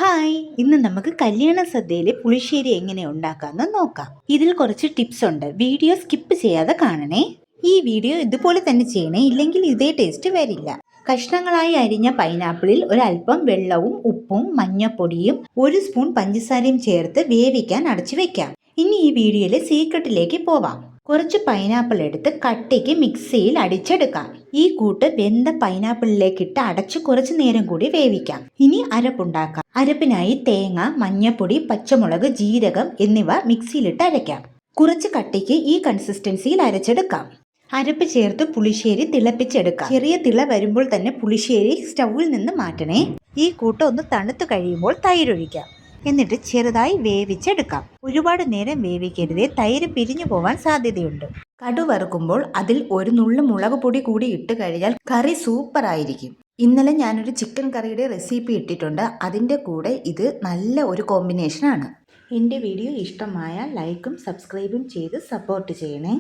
Hi, ഇന്ന് നമുക്ക് കല്യാണ സദ്യയിലെ പുളിശ്ശേരി എങ്ങനെ ഉണ്ടാക്കാമെന്ന് നോക്കാം. ഇതിൽ കുറച്ച് ടിപ്സ് ഉണ്ട്. വീഡിയോ സ്കിപ്പ് ചെയ്യാതെ കാണണേ. ഈ വീഡിയോ ഇതുപോലെ തന്നെ ചെയ്യണേ, ഇല്ലെങ്കിൽ ഇതേ ടേസ്റ്റ് വരില്ല. കഷ്ണങ്ങളായി അരിഞ്ഞ പൈനാപ്പിളിൽ ഒരല്പം വെള്ളവും ഉപ്പും മഞ്ഞപ്പൊടിയും 1 സ്പൂൺ പഞ്ചസാരയും ചേർത്ത് വേവിക്കാൻ അടച്ചു വെക്കാം. ഇനി ഈ വീഡിയോയിലെ സീക്രട്ടിലേക്ക് പോവാം. കുറച്ച് പൈനാപ്പിൾ എടുത്ത് കട്ടിക്ക് മിക്സിയിൽ അടിച്ചെടുക്കാം. ഈ കൂട്ട് വെന്ത പൈനാപ്പിളിലേക്കിട്ട് അടച്ച് കുറച്ചു നേരം കൂടി വേവിക്കാം. ഇനി അരപ്പുണ്ടാക്കാം. അരപ്പിനായി തേങ്ങ, മഞ്ഞപ്പൊടി, പച്ചമുളക്, ജീരകം എന്നിവ മിക്സിയിലിട്ട് അരയ്ക്കാം. കുറച്ച് കട്ടിക്ക് ഈ കൺസിസ്റ്റൻസിയിൽ അരച്ചെടുക്കാം. അരപ്പ് ചേർത്ത് പുളിശ്ശേരി തിളപ്പിച്ചെടുക്കാം. ചെറിയ തിള വരുമ്പോൾ തന്നെ പുളിശ്ശേരി സ്റ്റൗവിൽ നിന്ന് മാറ്റണേ. ഈ കൂട്ട് ഒന്ന് തണുത്ത് കഴിയുമ്പോൾ തൈരൊഴിക്കാം. എന്നിട്ട് ചെറുതായി വേവിച്ചെടുക്കാം. ഒരുപാട് നേരം വേവിക്കരുതേ, തൈര് പിരിഞ്ഞു പോവാൻ സാധ്യതയുണ്ട്. കടു വറുക്കുമ്പോൾ അതിൽ ഒരു നുള്ളു മുളക് പൊടി കൂടി ഇട്ട് കഴിഞ്ഞാൽ കറി സൂപ്പർ ആയിരിക്കും. ഇന്നലെ ഞാനൊരു ചിക്കൻ കറിയുടെ റെസിപ്പി ഇട്ടിട്ടുണ്ട്. അതിൻ്റെ കൂടെ ഇത് നല്ല ഒരു കോമ്പിനേഷനാണ്. എൻ്റെ വീഡിയോ ഇഷ്ടമായാൽ ലൈക്കും സബ്സ്ക്രൈബും ചെയ്ത് സപ്പോർട്ട് ചെയ്യണേ.